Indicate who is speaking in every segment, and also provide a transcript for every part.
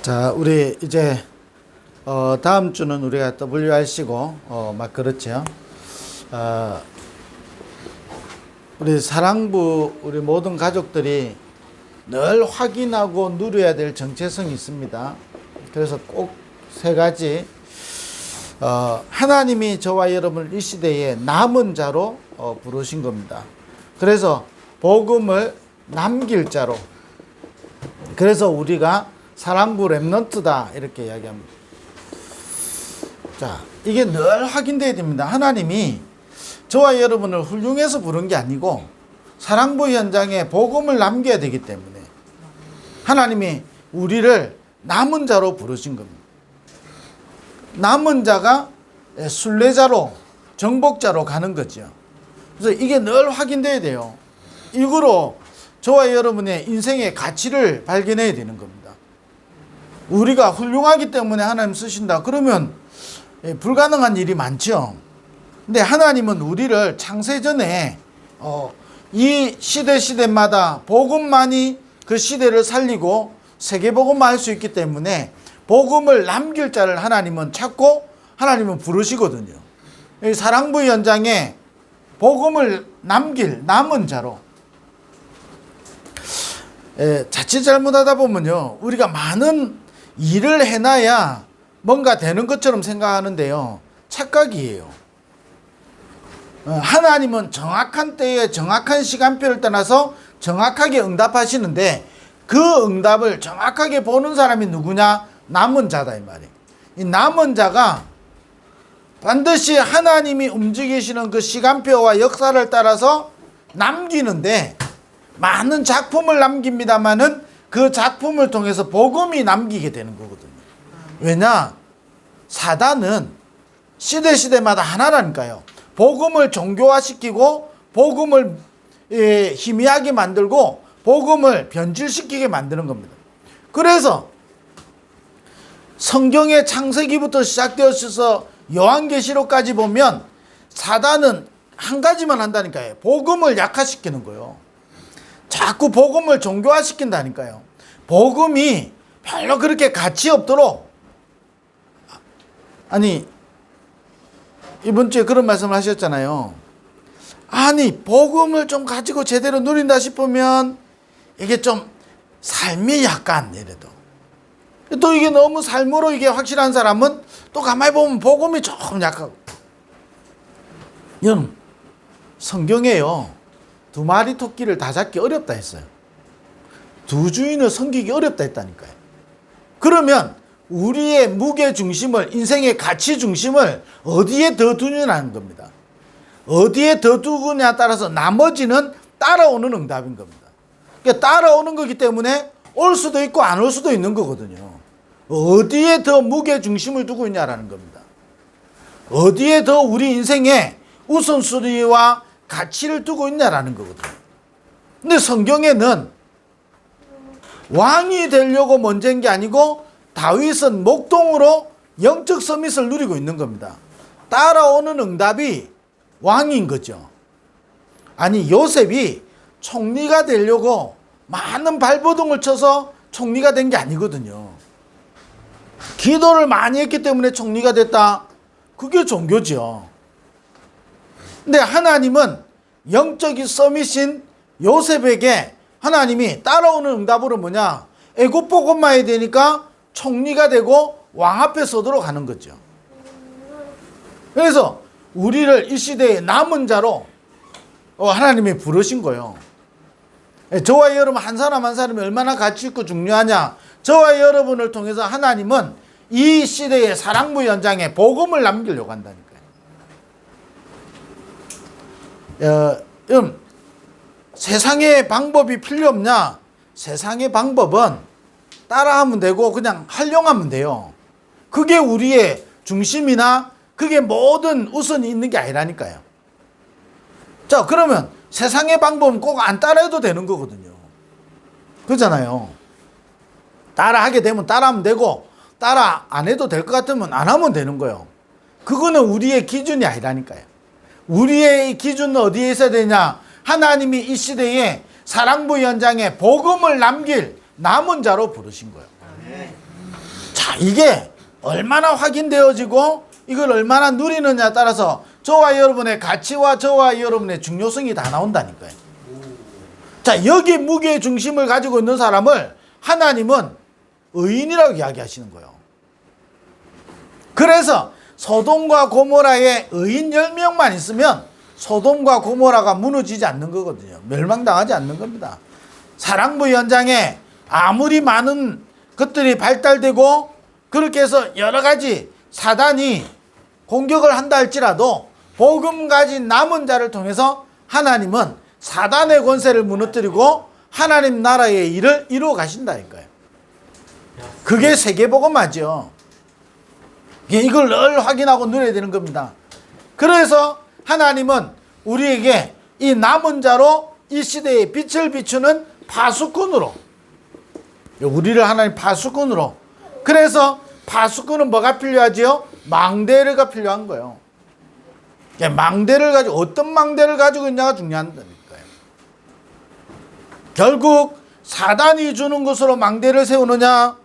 Speaker 1: 자, 우리 이제 다음 주는 우리가 WRC고 막 그렇죠. 우리 사랑부 우리 모든 가족들이 늘 확인하고 누려야 될 정체성이 있습니다. 그래서 꼭 세 가지. 하나님이 저와 여러분을 이 시대에 남은 자로 부르신 겁니다. 그래서 복음을 남길 자로. 그래서 우리가 사랑부 렘넌트다 이렇게 이야기합니다. 자, 이게 늘 확인돼야 됩니다. 하나님이 저와 여러분을 훌륭해서 부른 게 아니고 사랑부 현장에 복음을 남겨야 되기 때문에 하나님이 우리를 남은 자로 부르신 겁니다. 남은 자가 순례자로 정복자로 가는 거죠. 그래서 이게 늘 확인돼야 돼요. 이거로 저와 여러분의 인생의 가치를 발견해야 되는 겁니다. 우리가 훌륭하기 때문에 하나님 쓰신다. 그러면 불가능한 일이 많죠. 근데 하나님은 우리를 창세전에 이 시대마다 복음만이 그 시대를 살리고 세계복음만 할 수 있기 때문에 복음을 남길 자를 하나님은 찾고 하나님은 부르시거든요. 사랑부 현장에 복음을 남길 남은 자로. 자칫 잘못하다 보면요, 우리가 많은 일을 해놔야 뭔가 되는 것처럼 생각하는데요, 착각이에요. 하나님은 정확한 때에 정확한 시간표를 떠나서 정확하게 응답하시는데 그 응답을 정확하게 보는 사람이 누구냐? 남은 자다 이 말이에요. 이 남은 자가 반드시 하나님이 움직이시는 그 시간표와 역사를 따라서 남기는데 많은 작품을 남깁니다마는 그 작품을 통해서 복음이 남기게 되는 거거든요. 왜냐? 사단은 시대마다 하나라니까요. 복음을 종교화시키고 복음을 희미하게 만들고 복음을 변질시키게 만드는 겁니다. 그래서 성경의 창세기부터 시작되어서 요한계시록까지 보면 사단은 한 가지만 한다니까요. 복음을 약화시키는 거예요. 자꾸 복음을 종교화시킨다니까요. 복음이 별로 그렇게 가치 없도록. 아니, 이번 주에 그런 말씀을 하셨잖아요. 아니, 복음을 좀 가지고 제대로 누린다 싶으면 이게 좀 삶이 약간 이래도 또 이게 너무 삶으로 이게 확실한 사람은 또 가만히 보면 복음이 조금 약하고. 여러분, 성경에요, 2마리 토끼를 다 잡기 어렵다 했어요. 2주인을 섬기기 어렵다 했다니까요. 그러면 우리의 무게 중심을, 인생의 가치 중심을 어디에 더 두느냐는 겁니다. 어디에 더 두느냐에 따라서 나머지는 따라오는 응답인 겁니다. 그러니까 따라오는 거기 때문에 올 수도 있고 안 올 수도 있는 거거든요. 어디에 더 무게 중심을 두고 있냐라는 겁니다. 어디에 더 우리 인생의 우선순위와 가치를 두고 있냐라는 거거든요. 근데 성경에는 왕이 되려고 먼저인 게 아니고 다윗은 목동으로 영적 서밋을 누리고 있는 겁니다. 따라오는 응답이 왕인 거죠. 아니, 요셉이 총리가 되려고 많은 발버둥을 쳐서 총리가 된 게 아니거든요. 기도를 많이 했기 때문에 총리가 됐다. 그게 종교죠. 근데 하나님은 영적인 서밋인 요셉에게 하나님이 따라오는 응답으로 뭐냐? 애굽 복음만 해야 되니까 총리가 되고 왕 앞에 서도록 하는 거죠. 그래서 우리를 이 시대의 남은 자로 하나님이 부르신 거예요. 저와 여러분 한 사람 한 사람이 얼마나 가치 있고 중요하냐? 저와 여러분을 통해서 하나님은 이 시대의 사랑부 현장에 복음을 남기려고 한다니까요. 세상의 방법이 필요 없냐? 세상의 방법은 따라하면 되고 그냥 활용하면 돼요. 그게 우리의 중심이나 그게 모든 우선이 있는 게 아니라니까요. 자, 그러면 세상의 방법은 꼭 안 따라해도 되는 거거든요. 그렇잖아요. 따라하게 되면 따라하면 되고 따라 안 해도 될 것 같으면 안 하면 되는 거예요. 그거는 우리의 기준이 아니라니까요. 우리의 기준은 어디에 있어야 되냐? 하나님이 이 시대에 사랑부 현장에 복음을 남길 남은 자로 부르신 거예요. 자, 이게 얼마나 확인되어지고 이걸 얼마나 누리느냐에 따라서 저와 여러분의 가치와 저와 여러분의 중요성이 다 나온다니까요. 자, 여기 무게의 중심을 가지고 있는 사람을 하나님은 의인이라고 이야기하시는 거예요. 그래서 소돔과 고모라에 의인 10명만 있으면 소돔과 고모라가 무너지지 않는 거거든요. 멸망당하지 않는 겁니다. 사랑부 현장에 아무리 많은 것들이 발달되고 그렇게 해서 여러 가지 사단이 공격을 한다 할지라도 복음 가진 남은 자를 통해서 하나님은 사단의 권세를 무너뜨리고 하나님 나라의 일을 이루어 가신다니까요. 그게 세계복음화죠. 이걸 늘 확인하고 누려야 되는 겁니다. 그래서 하나님은 우리에게 이 남은 자로 이 시대에 빛을 비추는 파수꾼으로, 우리를 하나님 파수꾼으로, 그래서 파수꾼은 뭐가 필요하지요? 망대가 필요한 거예요. 망대를 가지고, 어떤 망대를 가지고 있냐가 중요하다니까요. 결국 사단이 주는 것으로 망대를 세우느냐,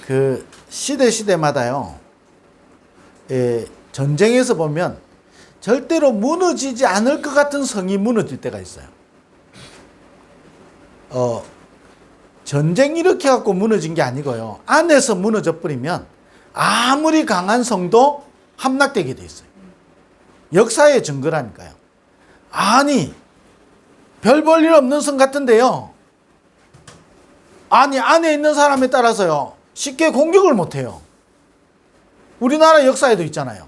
Speaker 1: 그 시대마다요, 전쟁에서 보면 절대로 무너지지 않을 것 같은 성이 무너질 때가 있어요. 전쟁 이렇게 갖고 무너진 게 아니고요, 안에서 무너져 버리면 아무리 강한 성도 함락되게 돼 있어요. 역사의 증거라니까요. 아니, 별 볼 일 없는 성 같은데요, 아니 안에 있는 사람에 따라서요 쉽게 공격을 못해요. 우리나라 역사에도 있잖아요.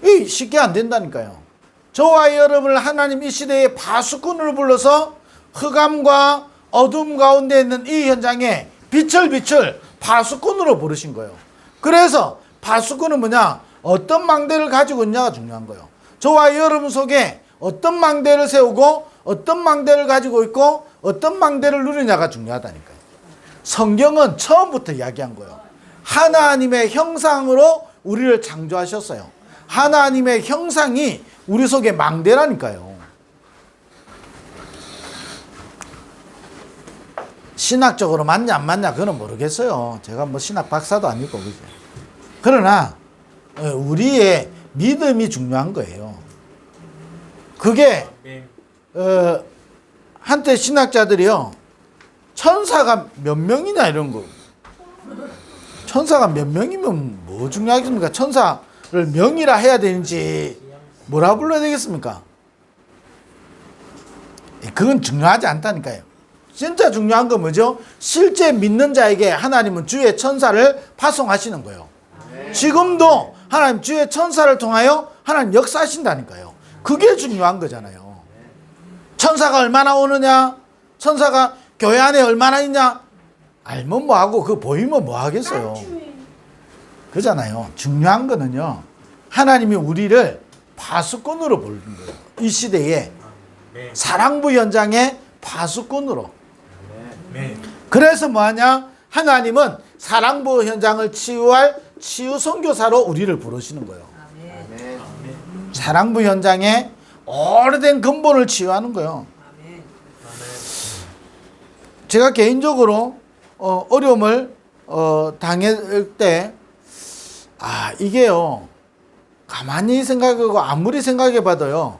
Speaker 1: 이 쉽게 안 된다니까요. 저와 여러분을 하나님 이 시대의 파수꾼으로 불러서 흑암과 어둠 가운데 있는 이 현장에 빛을 비출 파수꾼으로 부르신 거예요. 그래서 파수꾼은 뭐냐, 어떤 망대를 가지고 있냐가 중요한 거예요. 저와 여러분 속에 어떤 망대를 세우고 어떤 망대를 가지고 있고 어떤 망대를 누리냐가 중요하다니까요. 성경은 처음부터 이야기한 거예요. 하나님의 형상으로 우리를 창조하셨어요. 하나님의 형상이 우리 속에 망대라니까요. 신학적으로 맞냐 안 맞냐 그건 모르겠어요. 제가 뭐 신학 박사도 아니고, 그죠? 그러나 우리의 믿음이 중요한 거예요. 그게 한때 신학자들이요, 천사가 몇 명이냐 이런 거, 천사가 몇 명이면 뭐 중요하겠습니까? 천사를 명이라 해야 되는지 뭐라 불러야 되겠습니까? 그건 중요하지 않다니까요. 진짜 중요한 건 뭐죠? 실제 믿는 자에게 하나님은 주의 천사를 파송하시는 거예요. 지금도 하나님 주의 천사를 통하여 하나님 역사하신다니까요. 그게 중요한 거잖아요. 천사가 얼마나 오느냐, 천사가 교회 안에 얼마나 있냐, 알면 뭐하고 그 보이면 뭐 하겠어요. 그잖아요. 중요한 거는요, 하나님이 우리를 파수꾼으로 부르는 거예요. 이 시대에 사랑부 현장의 파수꾼으로. 그래서 뭐하냐, 하나님은 사랑부 현장을 치유할 치유 선교사로 우리를 부르시는 거예요. 사랑부 현장에 오래된 근본을 치유하는 거예요. 제가 개인적으로 어려움을 당할 때, 이게요, 가만히 생각하고 아무리 생각해 봐도요,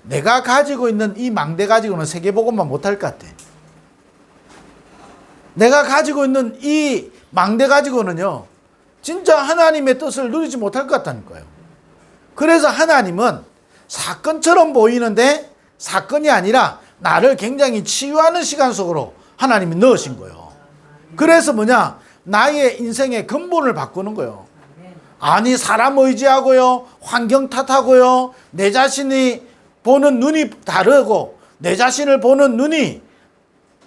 Speaker 1: 내가 가지고 있는 이 망대 가지고는 세계복음만 못할 것 같아. 내가 가지고 있는 이 망대 가지고는요, 진짜 하나님의 뜻을 누리지 못할 것 같다니까요. 그래서 하나님은 사건처럼 보이는데 사건이 아니라 나를 굉장히 치유하는 시간 속으로 하나님이 넣으신 거예요. 그래서 뭐냐, 나의 인생의 근본을 바꾸는 거예요. 아니, 사람 의지하고요, 환경 탓하고요, 내 자신이 보는 눈이 다르고 내 자신을 보는 눈이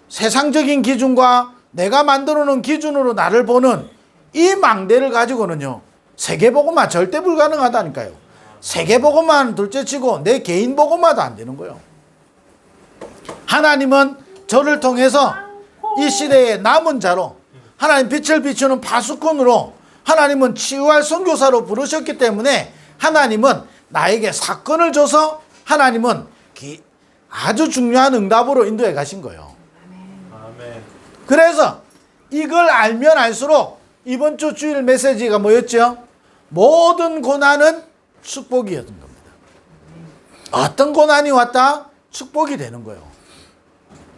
Speaker 1: 세상적인 기준과 내가 만들어 놓은 기준으로 나를 보는 이 망대를 가지고는요, 세계복음화 절대 불가능하다니까요. 세계복음화는 둘째치고 내 개인 복음화도 안 되는 거예요. 하나님은 저를 통해서 이 시대의 남은 자로, 하나님 빛을 비추는 파수꾼으로, 하나님은 치유할 선교사로 부르셨기 때문에 하나님은 나에게 사건을 줘서 하나님은 아주 중요한 응답으로 인도해 가신 거예요.
Speaker 2: 아멘.
Speaker 1: 그래서 이걸 알면 알수록 이번 주 주일 메시지가 뭐였죠? 모든 고난은 축복이었던 겁니다. 어떤 고난이 왔다? 축복이 되는 거예요.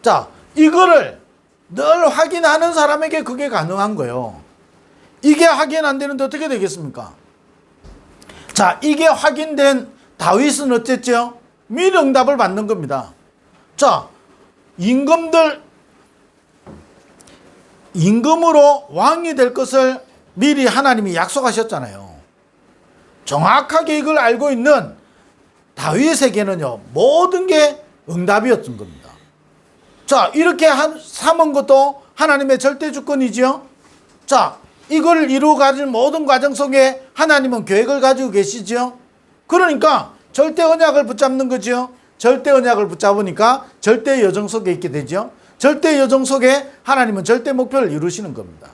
Speaker 1: 자, 이거를 늘 확인하는 사람에게 그게 가능한 거예요. 이게 확인 안 되는데 어떻게 되겠습니까? 자, 이게 확인된 다윗은 어쨌죠? 미리 응답을 받는 겁니다. 자, 임금으로 왕이 될 것을 미리 하나님이 약속하셨잖아요. 정확하게 이걸 알고 있는 다윗에게는요, 모든 게 응답이었던 겁니다. 자, 이렇게 삼은 것도 하나님의 절대 주권이지요. 자, 이걸 이루어가는 모든 과정 속에 하나님은 계획을 가지고 계시죠. 그러니까 절대 언약을 붙잡는 거죠. 절대 언약을 붙잡으니까 절대 여정 속에 있게 되죠. 절대 여정 속에 하나님은 절대 목표를 이루시는 겁니다.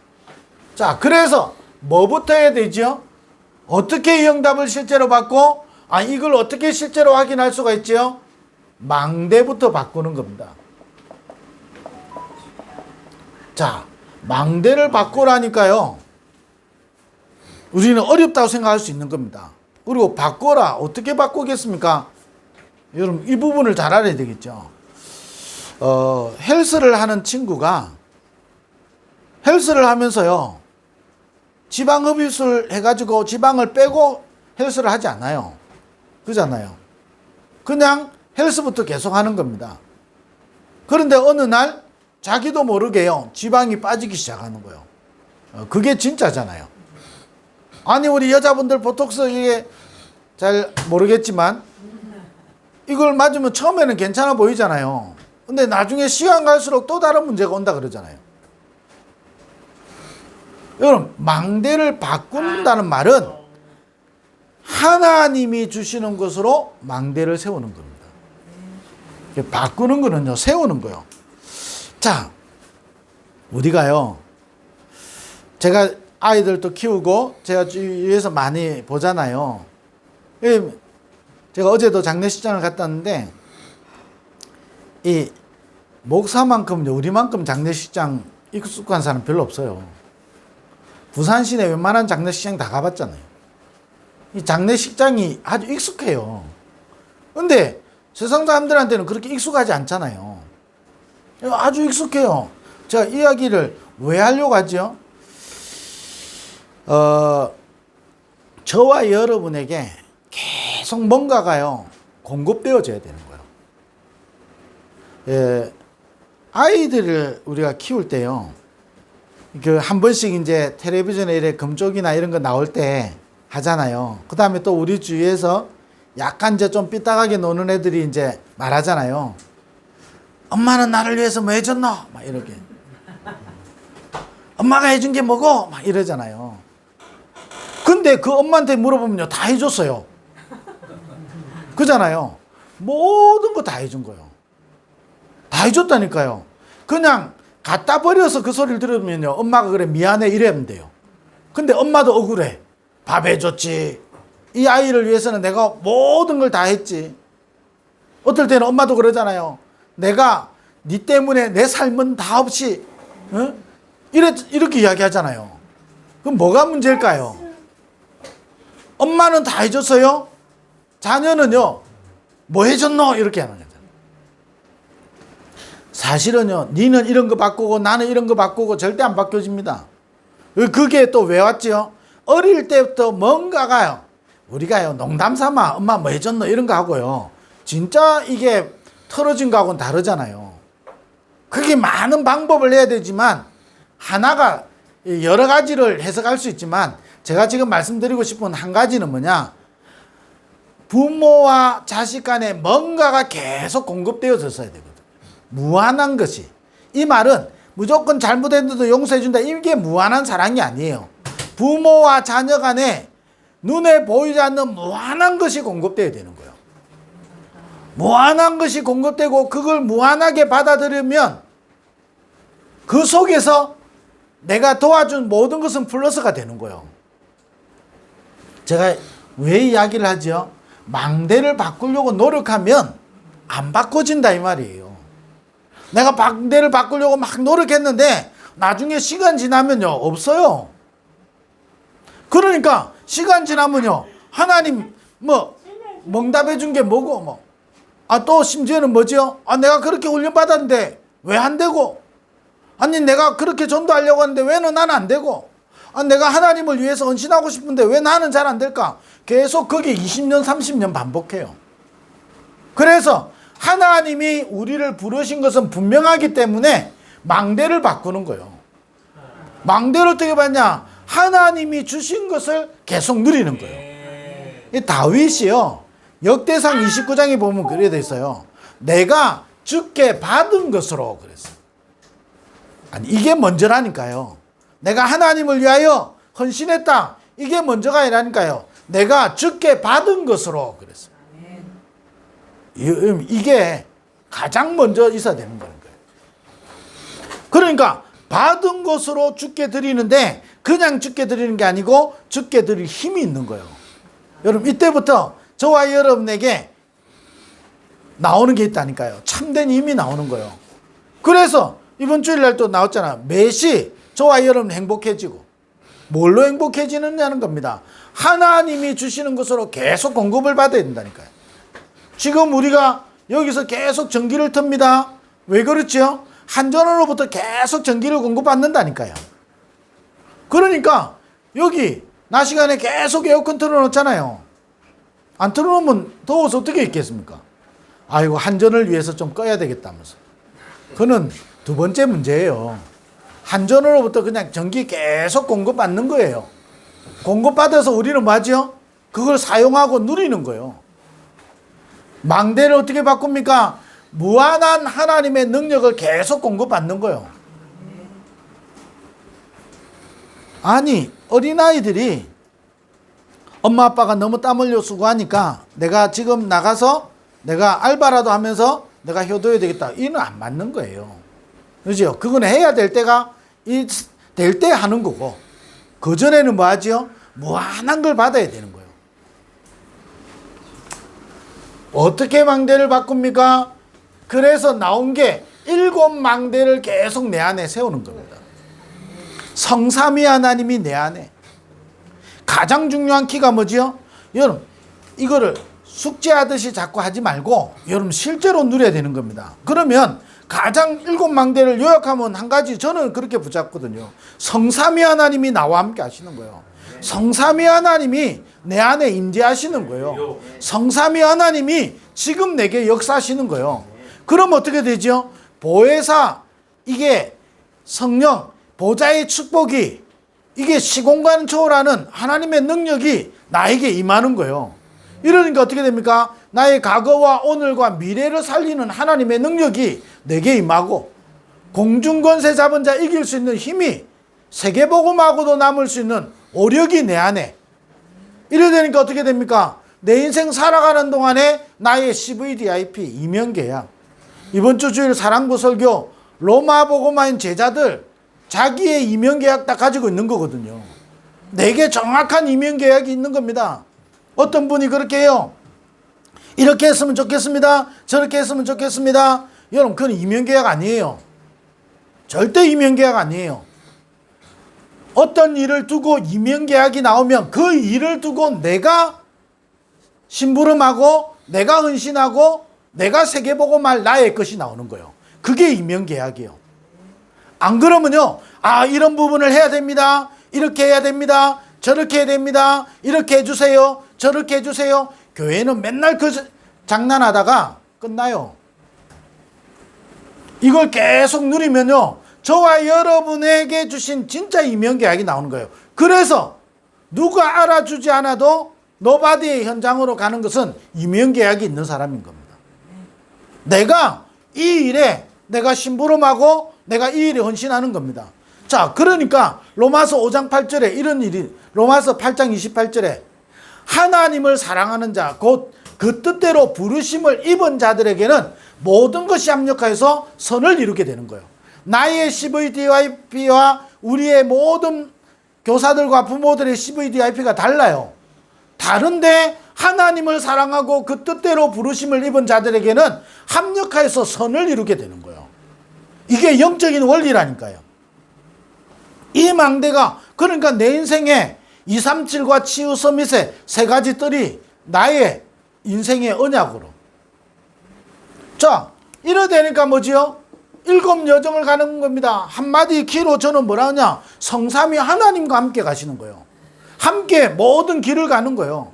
Speaker 1: 자, 그래서 뭐부터 해야 되죠? 어떻게 이 응답을 실제로 받고, 이걸 어떻게 실제로 확인할 수가 있죠? 망대부터 바꾸는 겁니다. 자, 망대를 바꾸라니까요, 우리는 어렵다고 생각할 수 있는 겁니다. 그리고 바꿔라, 어떻게 바꾸겠습니까? 여러분, 이 부분을 잘 알아야 되겠죠. 헬스를 하는 친구가 헬스를 하면서요, 지방 흡입술 해가지고 지방을 빼고 헬스를 하지 않아요. 그잖아요. 그냥 헬스부터 계속 하는 겁니다. 그런데 어느 날 자기도 모르게요, 지방이 빠지기 시작하는 거예요. 그게 진짜잖아요. 아니, 우리 여자분들 보톡스 이게 잘 모르겠지만 이걸 맞으면 처음에는 괜찮아 보이잖아요. 근데 나중에 시간 갈수록 또 다른 문제가 온다 그러잖아요. 여러분, 망대를 바꾼다는 말은 하나님이 주시는 것으로 망대를 세우는 겁니다. 바꾸는 거는요, 세우는 거요. 자, 우리가요, 제가 아이들도 키우고 제가 주위에서 많이 보잖아요. 제가 어제도 장례식장을 갔다 왔는데, 이 목사만큼요, 우리만큼 장례식장 익숙한 사람 별로 없어요. 부산 시내 웬만한 장례식장 다 가봤잖아요. 이 장례식장이 아주 익숙해요. 근데 세상 사람들한테는 그렇게 익숙하지 않잖아요. 아주 익숙해요. 제가 이야기를 왜 하려고 하죠? 저와 여러분에게 계속 뭔가가요, 공급되어져야 되는 거예요. 아이들을 우리가 키울 때요, 한 번씩 이제 텔레비전에 이래 금쪽이나 이런 거 나올 때 하잖아요. 그 다음에 또 우리 주위에서 약간 이제 좀 삐딱하게 노는 애들이 이제 말하잖아요. 엄마는 나를 위해서 뭐 해줬노? 막 이렇게. 엄마가 해준 게 뭐고? 막 이러잖아요. 근데 그 엄마한테 물어보면요, 다 해줬어요. 그잖아요. 모든 거 다 해준 거예요. 다 해줬다니까요. 그냥 갖다 버려서 그 소리를 들으면요, 엄마가 그래 미안해 이러면 돼요. 근데 엄마도 억울해. 밥 해줬지, 이 아이를 위해서는 내가 모든 걸 다 했지. 어떨 때는 엄마도 그러잖아요. 내가 네 때문에 내 삶은 다 없이 이렇게 이야기하잖아요. 그럼 뭐가 문제일까요? 엄마는 다 해줬어요. 자녀는요, 뭐 해줬노? 이렇게 하는 거잖아요. 사실은요, 니는 이런 거 바꾸고 나는 이런 거 바꾸고 절대 안 바뀌어집니다. 그게 또 왜 왔죠? 어릴 때부터 뭔가가요, 우리가요, 농담 삼아 엄마 뭐 해줬노? 이런 거 하고요, 진짜 이게 털어진 거하고는 다르잖아요. 그게 많은 방법을 해야 되지만, 하나가 여러 가지를 해석할 수 있지만, 제가 지금 말씀드리고 싶은 한 가지는 뭐냐, 부모와 자식 간에 뭔가가 계속 공급되어졌어야 되거든요. 무한한 것이. 이 말은 무조건 잘못했는데도 용서해준다, 이게 무한한 사랑이 아니에요. 부모와 자녀 간에 눈에 보이지 않는 무한한 것이 공급되어야 되는 거예요. 무한한 것이 공급되고 그걸 무한하게 받아들이면 그 속에서 내가 도와준 모든 것은 플러스가 되는 거예요. 제가 왜 이야기를 하죠? 망대를 바꾸려고 노력하면 안 바꿔진다 이 말이에요. 내가 방대를 바꾸려고 막 노력했는데 나중에 시간 지나면요 없어요. 그러니까 시간 지나면요 하나님 뭐 응답해 준 게 뭐고 뭐. 또 심지어는 뭐죠? 내가 그렇게 훈련 받았는데 왜 안 되고? 아니 내가 그렇게 전도하려고 하는데 왜 나는 안 되고? 내가 하나님을 위해서 헌신하고 싶은데 왜 나는 잘 안 될까? 계속 그게 20년 30년 반복해요. 그래서 하나님이 우리를 부르신 것은 분명하기 때문에 망대를 바꾸는 거예요. 망대를 어떻게 받냐? 하나님이 주신 것을 계속 누리는 거예요. 이 다윗이요 역대상 29장에 보면 그래 돼 있어요. 내가 주께 받은 것으로 그랬어요. 아니 이게 먼저라니까요. 내가 하나님을 위하여 헌신했다. 이게 먼저가 아니라니까요. 내가 주께 받은 것으로 그랬어요. 이게 가장 먼저 있어야 되는 거예요. 그러니까 받은 것으로 주께 드리는데 그냥 주께 드리는 게 아니고 주께 드릴 힘이 있는 거예요. 여러분 이때부터 저와 여러분에게 나오는 게 있다니까요. 참된 힘이 나오는 거예요. 그래서 이번 주일날 또 나왔잖아. 매시 저와 여러분 행복해지고 뭘로 행복해지느냐는 겁니다. 하나님이 주시는 것으로 계속 공급을 받아야 된다니까요. 지금 우리가 여기서 계속 전기를 틉니다. 왜 그렇죠? 한전으로부터 계속 전기를 공급받는다니까요. 그러니까 여기 낮 시간에 계속 에어컨 틀어놓잖아요. 안 틀어놓으면 더워서 어떻게 있겠습니까? 아이고 한전을 위해서 좀 꺼야 되겠다면서. 그는 두 번째 문제예요. 한전으로부터 그냥 전기 계속 공급받는 거예요. 공급받아서 우리는 뭐하죠? 그걸 사용하고 누리는 거예요. 망대를 어떻게 바꿉니까? 무한한 하나님의 능력을 계속 공급받는 거예요. 아니 어린아이들이 엄마 아빠가 너무 땀 흘려 수고하니까 내가 지금 나가서 내가 알바라도 하면서 내가 효도해야 되겠다. 이는 안 맞는 거예요. 그죠? 그건 해야 될 때가 될 때 하는 거고 그전에는 뭐 하죠? 무한한 걸 받아야 되는 거예요. 어떻게 망대를 바꿉니까? 그래서 나온 게 7망대를 계속 내 안에 세우는 겁니다. 성삼위 하나님이 내 안에. 가장 중요한 키가 뭐지요? 여러분 이거를 숙제하듯이 자꾸 하지 말고 여러분 실제로 누려야 되는 겁니다. 그러면 가장 7망대를 요약하면 한 가지 저는 그렇게 붙잡거든요. 성삼위 하나님이 나와 함께 하시는 거예요. 성삼위 하나님이 내 안에 임재하시는 거예요. 성삼위 하나님이 지금 내게 역사하시는 거예요. 그럼 어떻게 되죠? 보혜사 이게 성령 보좌의 축복이 이게 시공간 초월하는 하나님의 능력이 나에게 임하는 거예요. 이러니까 어떻게 됩니까? 나의 과거와 오늘과 미래를 살리는 하나님의 능력이 내게 임하고 공중권세 잡은 자 이길 수 있는 힘이 세계복음하고도 남을 수 있는 오력이 내 안에. 이래 되니까 어떻게 됩니까? 내 인생 살아가는 동안에 나의 CVDIP 이면계약. 이번 주 주일 사랑부 설교 로마 복음화인 제자들 자기의 이면계약 다 가지고 있는 거거든요. 내게 정확한 이면계약이 있는 겁니다. 어떤 분이 그렇게 해요. 이렇게 했으면 좋겠습니다. 저렇게 했으면 좋겠습니다. 여러분 그건 이면계약 아니에요. 절대 이면계약 아니에요. 어떤 일을 두고 이면계약이 나오면 그 일을 두고 내가 심부름하고 내가 헌신하고 내가 세계복음할 나의 것이 나오는 거예요. 그게 이면계약이에요. 안 그러면요. 이런 부분을 해야 됩니다. 이렇게 해야 됩니다. 저렇게 해야 됩니다. 이렇게 해주세요. 저렇게 해주세요. 교회는 맨날 그 장난하다가 끝나요. 이걸 계속 누리면요. 저와 여러분에게 주신 진짜 이면계약이 나오는 거예요. 그래서 누가 알아주지 않아도 노바디의 현장으로 가는 것은 이면계약이 있는 사람인 겁니다. 내가 이 일에 내가 심부름하고 내가 이 일에 헌신하는 겁니다. 자, 그러니까 로마서 5장 8절에 이런 일이 로마서 8장 28절에 하나님을 사랑하는 자, 곧 그 뜻대로 부르심을 입은 자들에게는 모든 것이 합력하여서 선을 이루게 되는 거예요. 나의 CVDIP와 우리의 모든 교사들과 부모들의 CVDIP가 달라요. 다른데 하나님을 사랑하고 그 뜻대로 부르심을 입은 자들에게는 합력하여서 선을 이루게 되는 거예요. 이게 영적인 원리라니까요. 이 망대가, 그러니까 내 인생에 237과 치유 서밋의 세 가지 뜰이 나의 인생의 언약으로. 자, 이래 되니까 뭐지요? 7 여정을 가는 겁니다. 한마디 키로 저는 뭐라 하냐? 성삼위 하나님과 함께 가시는 거예요. 함께 모든 길을 가는 거예요.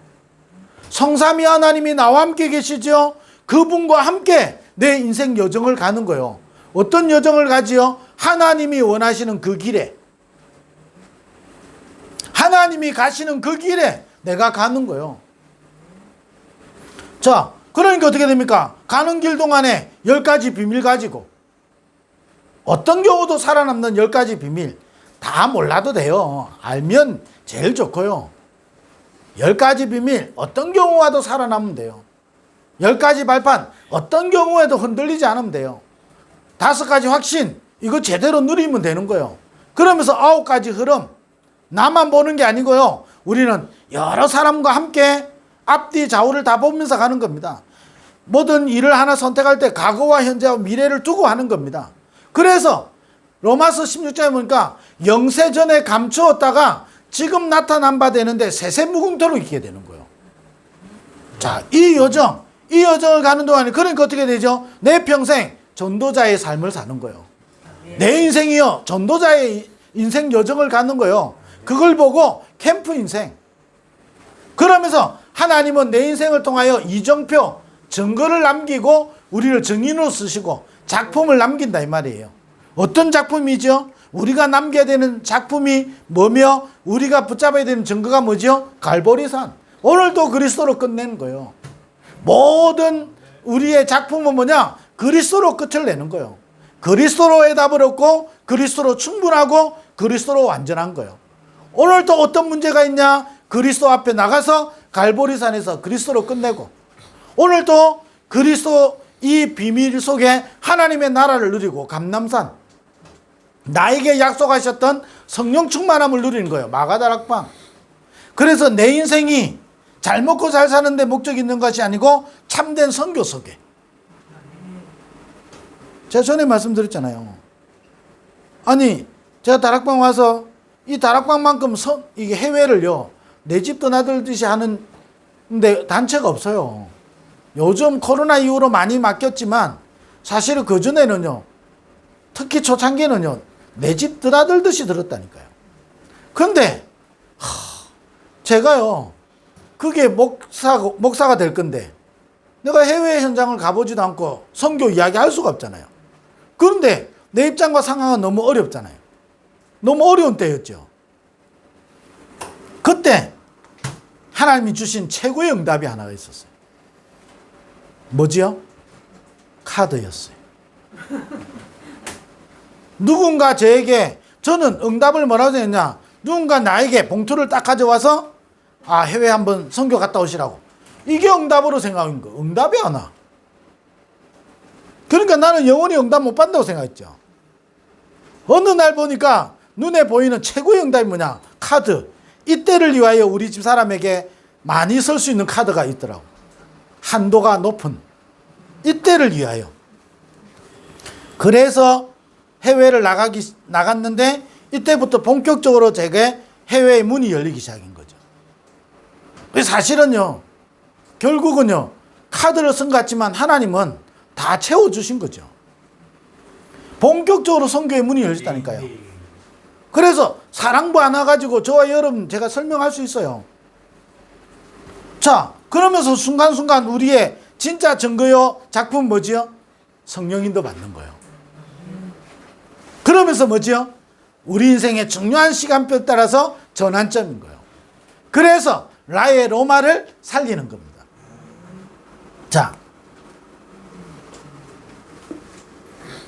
Speaker 1: 성삼위 하나님이 나와 함께 계시죠? 그분과 함께 내 인생 여정을 가는 거예요. 어떤 여정을 가지요? 하나님이 원하시는 그 길에, 하나님이 가시는 그 길에 내가 가는 거예요. 자, 그러니까 어떻게 됩니까? 가는 길 동안에 10가지 비밀 가지고, 어떤 경우도 살아남는 10가지 비밀 다 몰라도 돼요. 알면 제일 좋고요. 10가지 비밀 어떤 경우 와도 살아남으면 돼요. 10가지 발판 어떤 경우에도 흔들리지 않으면 돼요. 5가지 확신 이거 제대로 누리면 되는 거예요. 그러면서 9가지 흐름, 나만 보는 게 아니고요. 우리는 여러 사람과 함께 앞뒤 좌우를 다 보면서 가는 겁니다. 모든 일을 하나 선택할 때 과거와 현재와 미래를 두고 하는 겁니다. 그래서 로마서 16장에 보니까 영세 전에 감추었다가 지금 나타난 바 되는데 세세무궁토록 있게 되는 거예요. 자, 이 여정을 가는 동안에, 그러니까 어떻게 되죠? 내 평생 전도자의 삶을 사는 거예요. 내 인생이요, 전도자의 인생 여정을 가는 거예요. 그걸 보고 캠프 인생. 그러면서 하나님은 내 인생을 통하여 이정표, 증거를 남기고 우리를 증인으로 쓰시고 작품을 남긴다 이 말이에요. 어떤 작품이죠? 우리가 남겨야 되는 작품이 뭐며 우리가 붙잡아야 되는 증거가 뭐죠? 갈보리산. 오늘도 그리스도로 끝내는 거예요. 모든 우리의 작품은 뭐냐? 그리스도로 끝을 내는 거예요. 그리스도로의 답을 얻고 그리스도로 충분하고 그리스도로 완전한 거예요. 오늘도 어떤 문제가 있냐? 그리스도 앞에 나가서 갈보리산에서 그리스도로 끝내고, 오늘도 그리스도 이 비밀 속에 하나님의 나라를 누리고 감람산, 나에게 약속하셨던 성령 충만함을 누리는 거예요. 마가다락방. 그래서 내 인생이 잘 먹고 잘 사는데 목적이 있는 것이 아니고 참된 선교 속에. 제가 전에 말씀드렸잖아요. 아니, 제가 다락방 와서 이 다락방만큼 이게 해외를요, 내 집 떠나들듯이 하는데 단체가 없어요. 요즘 코로나 이후로 많이 맡겼지만 사실은 그전에는요, 특히 초창기에는요, 내 집 드나들듯이 들었다니까요. 그런데 제가요, 그게 목사가 될 건데 내가 해외 현장을 가보지도 않고 선교 이야기할 수가 없잖아요. 그런데 내 입장과 상황은 너무 어렵잖아요. 너무 어려운 때였죠. 그때 하나님이 주신 최고의 응답이 하나가 있었어요. 뭐지요? 카드였어요. 누군가 저에게, 저는 응답을 뭐라고 했냐, 누군가 나에게 봉투를 딱 가져와서 해외 한번 선교 갔다 오시라고, 이게 응답으로 생각한 거. 응답이 안 와. 그러니까 나는 영원히 응답 못 받는다고 생각했죠. 어느 날 보니까 눈에 보이는 최고의 응답이 뭐냐, 카드. 이때를 위하여 우리 집 사람에게 많이 쓸 수 있는 카드가 있더라고. 한도가 높은 이때를 위하여. 그래서 해외를 나갔는데 이때부터 본격적으로 제게 해외의 문이 열리기 시작인 거죠. 사실은요, 결국은요, 카드를 쓴 것 같지만 하나님은 다 채워주신 거죠. 본격적으로 선교의 문이 열렸다니까요. 그래서 사랑부 하나 가지고 저와 여러분 제가 설명할 수 있어요. 자, 그러면서 순간순간 우리의 진짜 증거요 작품 뭐지요? 성령인도 받는 거예요. 그러면서 뭐지요? 우리 인생의 중요한 시간표에 따라서 전환점인 거예요. 그래서 나의 로마를 살리는 겁니다. 자,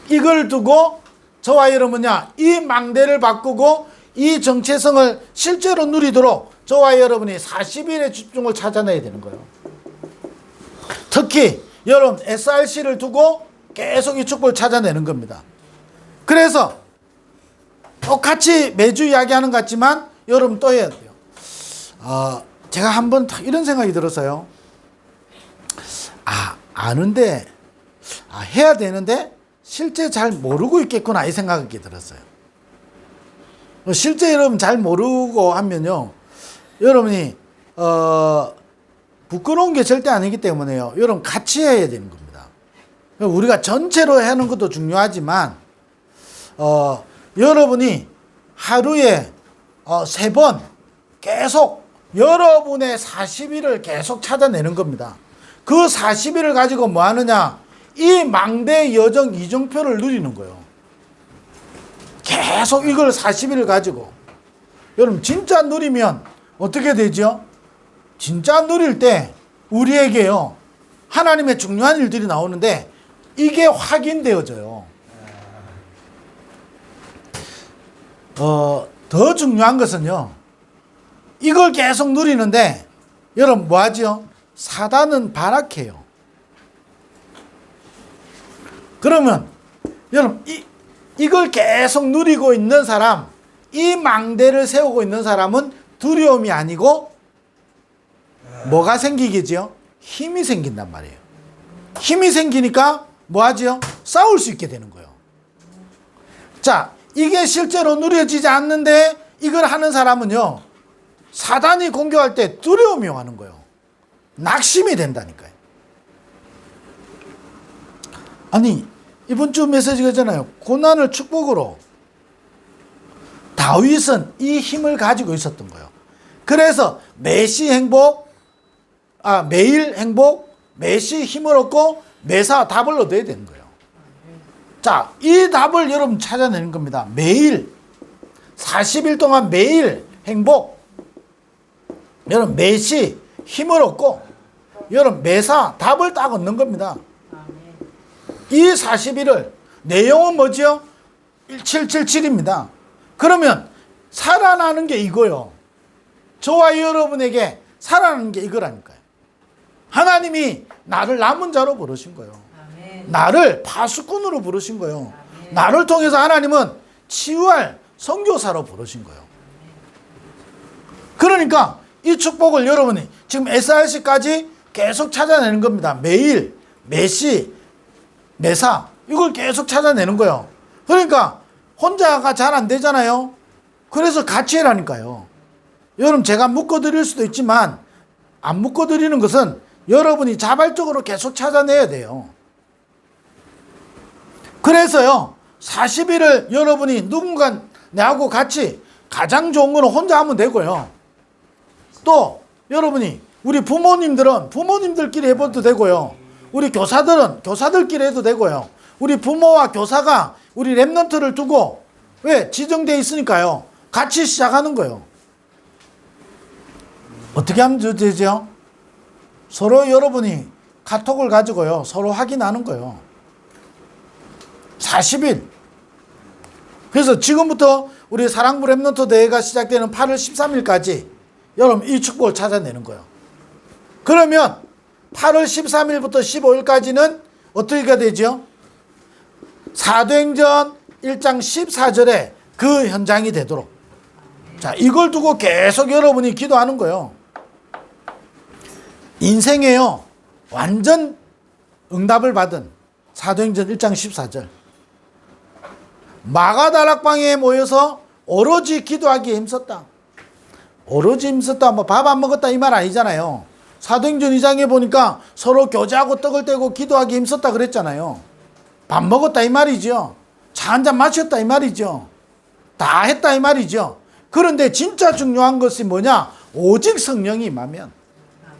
Speaker 1: 이걸 두고 저와 여러분이야, 이 망대를 바꾸고 이 정체성을 실제로 누리도록 저와 여러분이 40일의 집중을 찾아내야 되는 거예요. 특히 여러분 SRC를 두고 계속 이 축복을 찾아내는 겁니다. 그래서 똑같이 매주 이야기하는 것 같지만 여러분 또 해야 돼요. 제가 한번 이런 생각이 들었어요. 아는데, 해야 되는데, 실제 잘 모르고 있겠구나, 이 생각이 들었어요. 실제 여러분 잘 모르고 하면요, 여러분이, 부끄러운 게 절대 아니기 때문에요. 여러분 같이 해야 되는 겁니다. 우리가 전체로 하는 것도 중요하지만, 여러분이 하루에 3번 계속 여러분의 40일을 계속 찾아내는 겁니다. 그 40일을 가지고 뭐 하느냐? 이 망대 여정 이정표를 누리는 거예요. 계속 이걸 40일을 가지고. 여러분 진짜 누리면 어떻게 되죠? 진짜 누릴 때 우리에게요, 하나님의 중요한 일들이 나오는데 이게 확인되어져요. 더 중요한 것은요, 이걸 계속 누리는데 여러분 뭐 하죠? 사단은 발악해요. 그러면 여러분 이걸 계속 누리고 있는 사람, 이 망대를 세우고 있는 사람은 두려움이 아니고 뭐가 생기겠지요? 힘이 생긴단 말이에요. 힘이 생기니까 뭐 하지요? 싸울 수 있게 되는 거예요. 자, 이게 실제로 누려지지 않는데 이걸 하는 사람은요, 사단이 공격할 때 두려움이 오는 거예요. 낙심이 된다니까요. 아니, 이번 주 메시지가 있잖아요. 고난을 축복으로. 다윗은 이 힘을 가지고 있었던 거예요. 그래서 매시 행복, 매일 행복, 매시 힘을 얻고 매사 답을 얻어야 되는 거예요. 자, 이 답을 여러분 찾아내는 겁니다. 매일 40일 동안 매일 행복, 여러분 매시 힘을 얻고 여러분 매사 답을 딱 얻는 겁니다. 이 40일을 내용은 뭐죠? 1777입니다. 그러면 살아나는 게 이거요. 저와 여러분에게 살아나는 게 이거라니까요. 하나님이 나를 남은 자로 부르신 거예요. 나를 파수꾼으로 부르신 거예요. 나를 통해서 하나님은 치유할 선교사로 부르신 거예요. 그러니까 이 축복을 여러분이 지금 SRC까지 계속 찾아내는 겁니다. 매일, 매시, 매사, 이걸 계속 찾아내는 거예요. 그러니까 혼자가 잘 안 되잖아요. 그래서 같이 해라니까요. 여러분 제가 묶어드릴 수도 있지만 안 묶어드리는 것은 여러분이 자발적으로 계속 찾아내야 돼요. 그래서요, 40일을 여러분이 누군가 나하고 같이, 가장 좋은 거는 혼자 하면 되고요. 또 여러분이, 우리 부모님들은 부모님들끼리 해봐도 되고요. 우리 교사들은 교사들끼리 해도 되고요. 우리 부모와 교사가 우리 랩런트를 두고, 왜? 지정되어 있으니까요. 같이 시작하는 거예요. 어떻게 하면 되죠? 서로 여러분이 카톡을 가지고요, 서로 확인하는 거예요. 40일. 그래서 지금부터 우리 사랑부 랩런트 대회가 시작되는 8월 13일까지 여러분 이 축복을 찾아내는 거예요. 그러면 8월 13일부터 15일까지는 어떻게 되죠? 사도행전 1장 14절에 그 현장이 되도록. 자, 이걸 두고 계속 여러분이 기도하는 거예요. 인생에요, 완전 응답을 받은 사도행전 1장 14절. 마가다락방에 모여서 오로지 기도하기에 힘썼다. 오로지 힘썼다, 뭐 밥 안 먹었다 이 말 아니잖아요. 사도행전 2장에 보니까 서로 교제하고 떡을 떼고 기도하기에 힘썼다 그랬잖아요. 밥 먹었다 이 말이죠. 차 한잔 마셨다 이 말이죠. 다 했다 이 말이죠. 그런데 진짜 중요한 것이 뭐냐? 오직 성령이 임하면.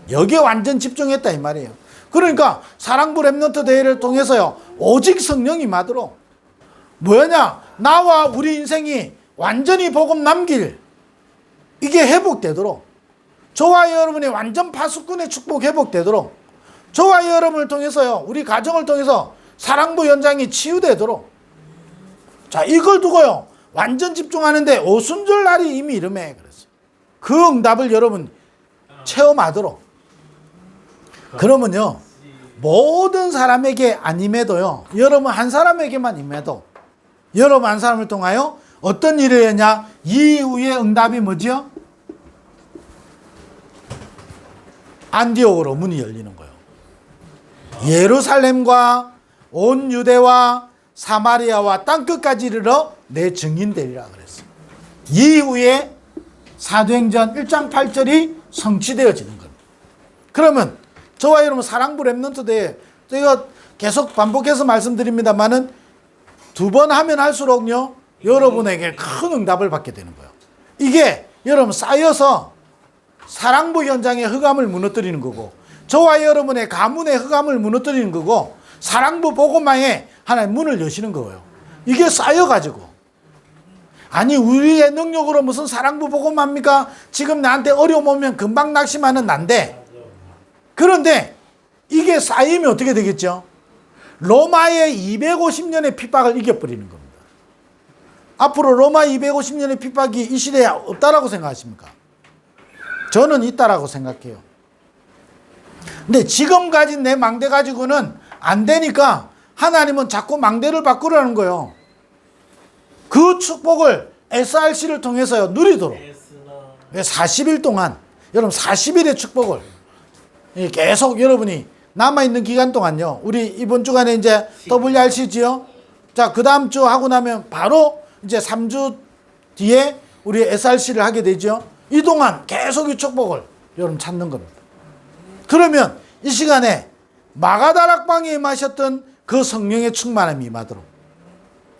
Speaker 1: 여기에 완전 집중했다 이 말이에요. 그러니까 사랑부 랩런트 대회를 통해서요, 오직 성령이 임하도록, 뭐냐? 나와 우리 인생이 완전히 복음 남길, 이게 회복되도록, 저와 여러분의 완전 파수꾼의 축복 회복되도록, 저와 여러분을 통해서요, 우리 가정을 통해서 사랑부 현장이 치유되도록. 자, 이걸 두고요, 완전 집중하는데 오순절 날이 이미 이름에 그랬어요. 그 응답을 여러분 체험하도록. 그러면요, 모든 사람에게 안 임해도요, 여러분 한 사람에게만 임해도, 여러분 한 사람을 통하여 어떤 일을 했냐? 이후의 응답이 뭐죠? 안디옥으로 문이 열리는 거예요. 예루살렘과 온 유대와 사마리아와 땅끝까지 이르러 내 증인 되리라 그랬어요. 이후에 사도행전 1장 8절이 성취되어지는 겁니다. 그러면 저와 여러분 사랑부 랩넌트 대회, 제가 계속 반복해서 말씀드립니다만은 두 번 하면 할수록요 여러분에게 큰 응답을 받게 되는 거예요. 이게 여러분 쌓여서 사랑부 현장의 흑암을 무너뜨리는 거고, 저와 여러분의 가문의 흑암을 무너뜨리는 거고, 사랑부 복음화에 하나님 문을 여시는 거예요. 이게 쌓여가지고, 아니 우리의 능력으로 무슨 사랑부 복음합니까? 지금 나한테 어려움 오면 금방 낙심하는 난데, 그런데 이게 쌓이면 어떻게 되겠죠? 로마의 250년의 핍박을 이겨버리는 겁니다. 앞으로 로마 250년의 핍박이 이 시대에 없다라고 생각하십니까? 저는 있다라고 생각해요. 근데 지금 가진 내 망대 가지고는 안 되니까 하나님은 자꾸 망대를 바꾸라는 거예요. 그 축복을 SRC를 통해서요 누리도록 40일 동안, 여러분 40일의 축복을 계속 여러분이 남아있는 기간 동안요, 우리 이번 주간에 이제 WRC지요. 자, 그 다음 주 하고 나면 바로 이제 3주 뒤에 우리 SRC를 하게 되죠. 이 동안 계속 이 축복을 여러분 찾는 겁니다. 그러면 이 시간에 마가다락방에 임하셨던 그 성령의 충만함이 임하도록,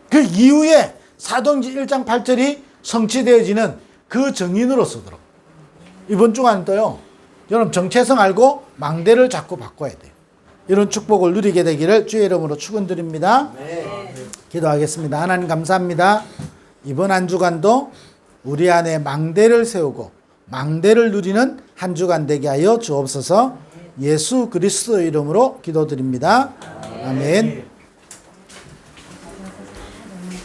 Speaker 1: 그 이후에 사도행전 1장 8절이 성취되어지는 그 정인으로 쓰도록, 이번 주간은 또요 여러분 정체성 알고 망대를 자꾸 바꿔야 돼요. 이런 축복을 누리게 되기를 주의 이름으로 축원드립니다. 네. 기도하겠습니다. 하나님 감사합니다. 이번 한 주간도 우리 안에 망대를 세우고 망대를 누리는 한 주간 되게 하여 주옵소서. 예수 그리스도 이름으로 기도드립니다. 아멘.